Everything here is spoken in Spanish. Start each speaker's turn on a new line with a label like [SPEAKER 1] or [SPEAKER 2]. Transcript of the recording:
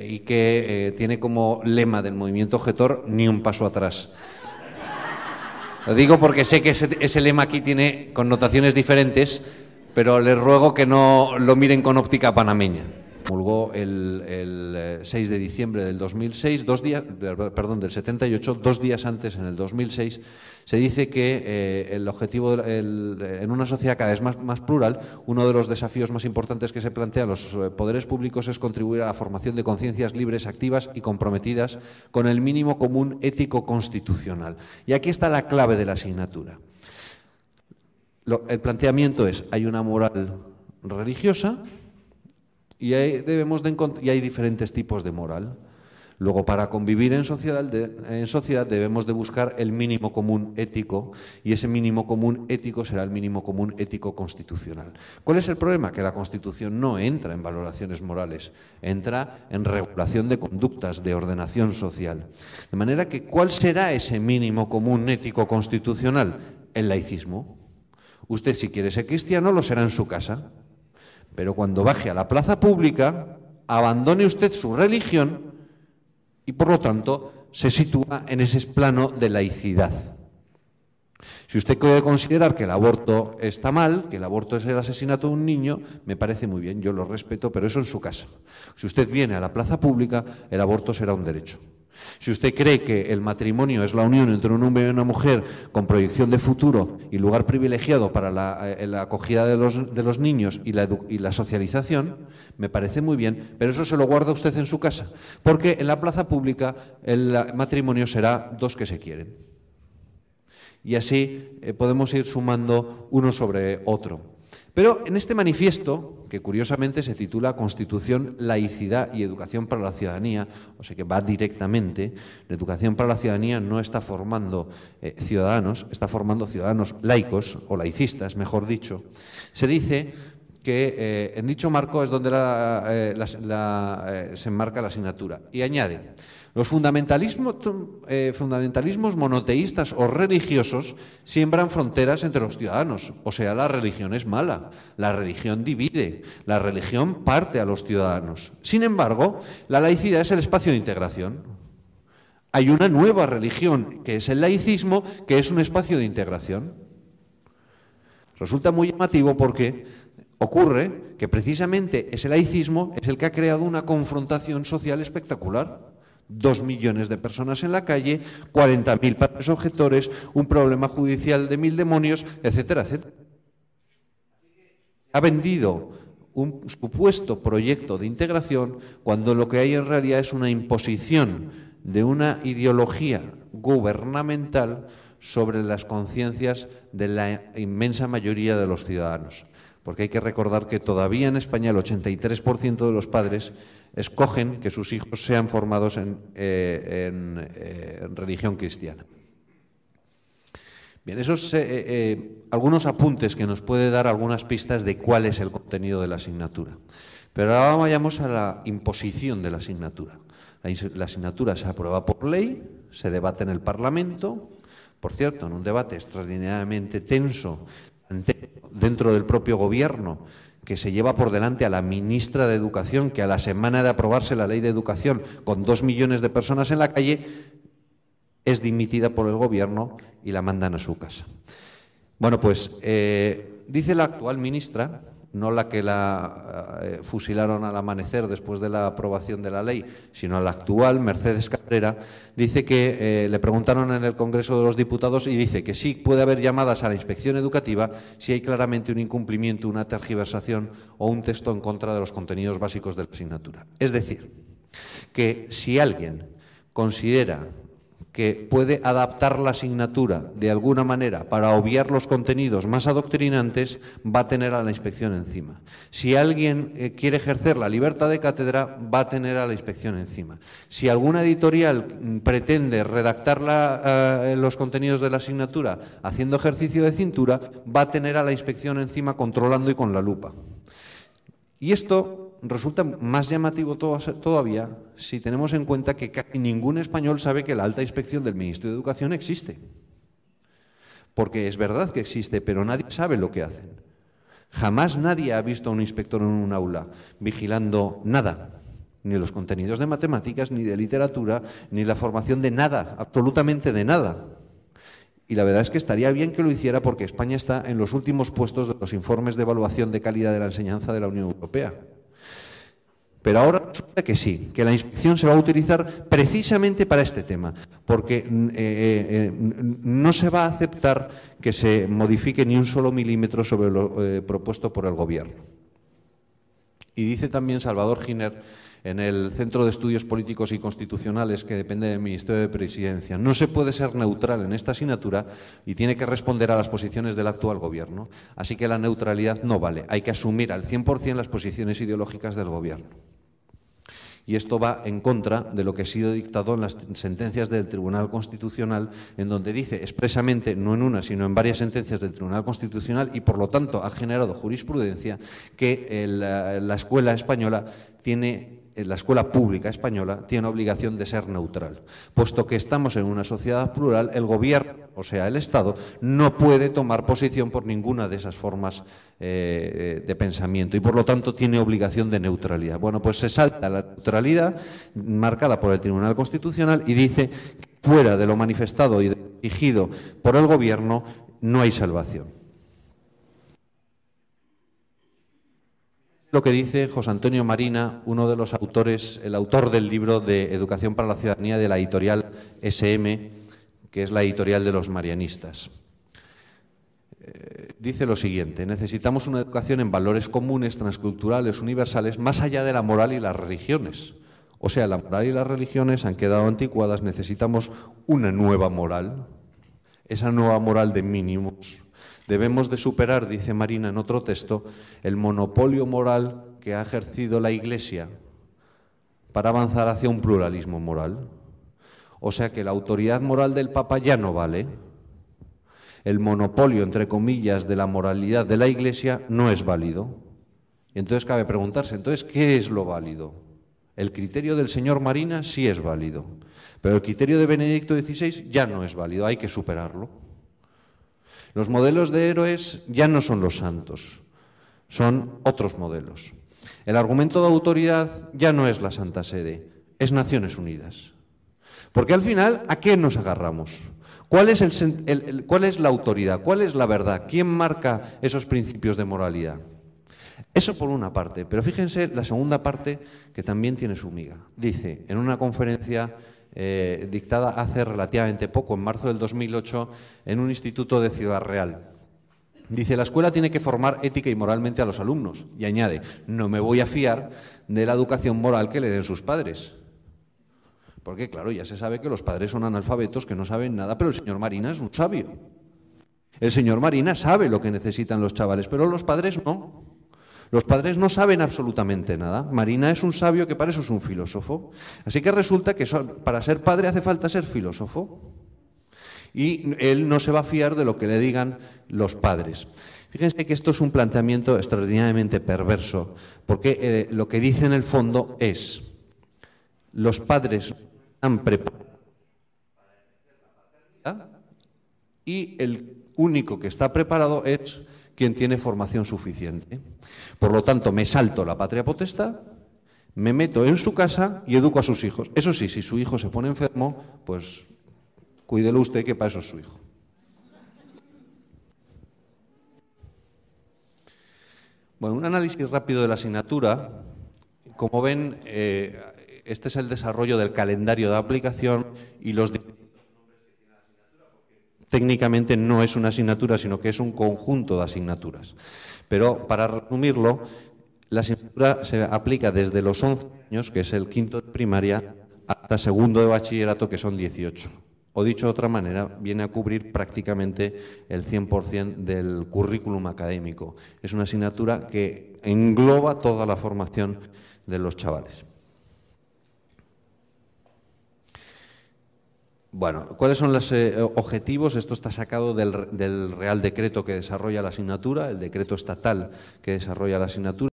[SPEAKER 1] y que tiene como lema del movimiento objetor ni un paso atrás. Lo digo porque sé que ese lema aquí tiene connotaciones diferentes, pero les ruego que no lo miren con óptica panameña. Promulgó el 6 de diciembre del 2006, del 78, 2 días antes, en el 2006, se dice que el objetivo, en una sociedad cada vez más plural, uno de los desafíos más importantes que se plantean los poderes públicos es contribuir a la formación de conciencias libres, activas y comprometidas con el mínimo común ético constitucional. Y aquí está la clave de la asignatura. El planteamiento es, hay una moral religiosa, y hay diferentes tipos de moral. Luego, para convivir en sociedad debemos de buscar el mínimo común ético, y ese mínimo común ético será el mínimo común ético constitucional. ¿Cuál es el problema? Que la Constitución no entra en valoraciones morales, entra en regulación de conductas, de ordenación social. De manera que, ¿cuál será ese mínimo común ético constitucional? El laicismo. Usted, si quiere ser cristiano, lo será en su casa. Pero cuando baje a la plaza pública, abandone usted su religión y, por lo tanto, se sitúa en ese plano de laicidad. Si usted puede considerar que el aborto está mal, que el aborto es el asesinato de un niño, me parece muy bien, yo lo respeto, pero eso en su casa. Si usted viene a la plaza pública, el aborto será un derecho. Si usted cree que el matrimonio es la unión entre un hombre y una mujer con proyección de futuro y lugar privilegiado para la acogida de los niños y la socialización, me parece muy bien, pero eso se lo guarda usted en su casa, porque en la plaza pública el matrimonio será dos que se quieren. Y así podemos ir sumando uno sobre otro. Pero en este manifiesto, que curiosamente se titula Constitución, Laicidad y Educación para la Ciudadanía, o sea que va directamente, la educación para la ciudadanía no está formando ciudadanos, está formando ciudadanos laicos, o laicistas, mejor dicho. Se dice que en dicho marco es donde se enmarca la asignatura. Y añade, los fundamentalismos monoteístas o religiosos siembran fronteras entre los ciudadanos. O sea, la religión es mala, la religión divide, la religión parte a los ciudadanos. Sin embargo, la laicidad es el espacio de integración. Hay una nueva religión, que es el laicismo, que es un espacio de integración. Resulta muy llamativo porque ocurre que precisamente ese laicismo es el que ha creado una confrontación social espectacular. 2 millones de personas en la calle, 40.000 padres objetores, un problema judicial de 1000 demonios, etcétera, etcétera. Ha vendido un supuesto proyecto de integración cuando lo que hay en realidad es una imposición de una ideología gubernamental sobre las conciencias de la inmensa mayoría de los ciudadanos. Porque hay que recordar que todavía en España el 83% de los padres escogen que sus hijos sean formados en religión cristiana. Bien, esos algunos apuntes que nos puede dar algunas pistas de cuál es el contenido de la asignatura. Pero ahora vayamos a la imposición de la asignatura. La asignatura se aprueba por ley, se debate en el Parlamento, por cierto, en un debate extraordinariamente tenso dentro del propio Gobierno, que se lleva por delante a la ministra de Educación, que a la semana de aprobarse la Ley de Educación, con 2 millones de personas en la calle, es dimitida por el Gobierno y la mandan a su casa. Bueno, pues dice la actual ministra, no la que la fusilaron al amanecer después de la aprobación de la ley, sino la actual, Mercedes Cabrera, dice que le preguntaron en el Congreso de los Diputados y dice que sí puede haber llamadas a la inspección educativa si hay claramente un incumplimiento, una tergiversación o un texto en contra de los contenidos básicos de la asignatura. Es decir, que si alguien considera que puede adaptar la asignatura de alguna manera para obviar los contenidos más adoctrinantes, va a tener a la inspección encima. Si alguien quiere ejercer la libertad de cátedra, va a tener a la inspección encima. Si alguna editorial pretende redactar los contenidos de la asignatura haciendo ejercicio de cintura, va a tener a la inspección encima controlando y con la lupa. Y esto resulta más llamativo todavía si tenemos en cuenta que casi ningún español sabe que la alta inspección del Ministerio de Educación existe. Porque es verdad que existe, pero nadie sabe lo que hacen. Jamás nadie ha visto a un inspector en un aula vigilando nada, ni los contenidos de matemáticas, ni de literatura, ni la formación de nada, absolutamente de nada. Y la verdad es que estaría bien que lo hiciera porque España está en los últimos puestos de los informes de evaluación de calidad de la enseñanza de la Unión Europea. Pero ahora resulta que sí, que la inspección se va a utilizar precisamente para este tema, porque no se va a aceptar que se modifique ni un solo milímetro sobre lo propuesto por el Gobierno. Y dice también Salvador Giner, en el Centro de Estudios Políticos y Constitucionales, que depende del Ministerio de Presidencia, no se puede ser neutral en esta asignatura y tiene que responder a las posiciones del actual Gobierno. Así que la neutralidad no vale, hay que asumir al 100% las posiciones ideológicas del Gobierno. Y esto va en contra de lo que ha sido dictado en las sentencias del Tribunal Constitucional, en donde dice expresamente, no en una, sino en varias sentencias del Tribunal Constitucional, y por lo tanto ha generado jurisprudencia, que la escuela española la escuela pública española tiene obligación de ser neutral. Puesto que estamos en una sociedad plural, el Gobierno, o sea, el Estado, no puede tomar posición por ninguna de esas formas de pensamiento y, por lo tanto, tiene obligación de neutralidad. Bueno, pues se salta la neutralidad marcada por el Tribunal Constitucional y dice que fuera de lo manifestado y dirigido por el Gobierno no hay salvación. Lo que dice José Antonio Marina, uno de los autores, el autor del libro de Educación para la Ciudadanía de la editorial SM, que es la editorial de los marianistas. Dice lo siguiente: necesitamos una educación en valores comunes, transculturales, universales, más allá de la moral y las religiones. O sea, la moral y las religiones han quedado anticuadas, necesitamos una nueva moral, esa nueva moral de mínimos. Debemos de superar, dice Marina en otro texto, el monopolio moral que ha ejercido la Iglesia para avanzar hacia un pluralismo moral. O sea que la autoridad moral del Papa ya no vale. El monopolio, entre comillas, de la moralidad de la Iglesia no es válido. Y entonces cabe preguntarse, entonces, ¿qué es lo válido? El criterio del señor Marina sí es válido, pero el criterio de Benedicto XVI ya no es válido, hay que superarlo. Los modelos de héroes ya no son los santos, son otros modelos. El argumento de autoridad ya no es la Santa Sede, es Naciones Unidas. Porque al final, ¿a qué nos agarramos? ¿Cuál es la autoridad? ¿Cuál es la verdad? ¿Quién marca esos principios de moralidad? Eso por una parte, pero fíjense la segunda parte que también tiene su miga. Dice, en una conferencia dictada hace relativamente poco, en marzo del 2008, en un instituto de Ciudad Real. Dice, la escuela tiene que formar ética y moralmente a los alumnos. Y añade, no me voy a fiar de la educación moral que le den sus padres. Porque, claro, ya se sabe que los padres son analfabetos, que no saben nada, pero el señor Marina es un sabio. El señor Marina sabe lo que necesitan los chavales, pero los padres no. Los padres no saben absolutamente nada. Marina es un sabio que para eso es un filósofo. Así que resulta que para ser padre hace falta ser filósofo. Y él no se va a fiar de lo que le digan los padres. Fíjense que esto es un planteamiento extraordinariamente perverso, porque lo que dice en el fondo es, los padres están preparados para ejercer la paternidad y el único que está preparado es quien tiene formación suficiente. Por lo tanto, me salto la patria potestad, me meto en su casa y educo a sus hijos. Eso sí, si su hijo se pone enfermo, pues cuídelo usted, que para eso es su hijo. Bueno, un análisis rápido de la asignatura. Como ven, este es el desarrollo del calendario de aplicación y los técnicamente no es una asignatura, sino que es un conjunto de asignaturas. Pero, para resumirlo, la asignatura se aplica desde los 11 años, que es el quinto de primaria, hasta segundo de bachillerato, que son 18. O dicho de otra manera, viene a cubrir prácticamente el 100% del currículum académico. Es una asignatura que engloba toda la formación de los chavales. Bueno, ¿cuáles son los objetivos? Esto está sacado del Real Decreto que desarrolla la asignatura, el decreto estatal que desarrolla la asignatura.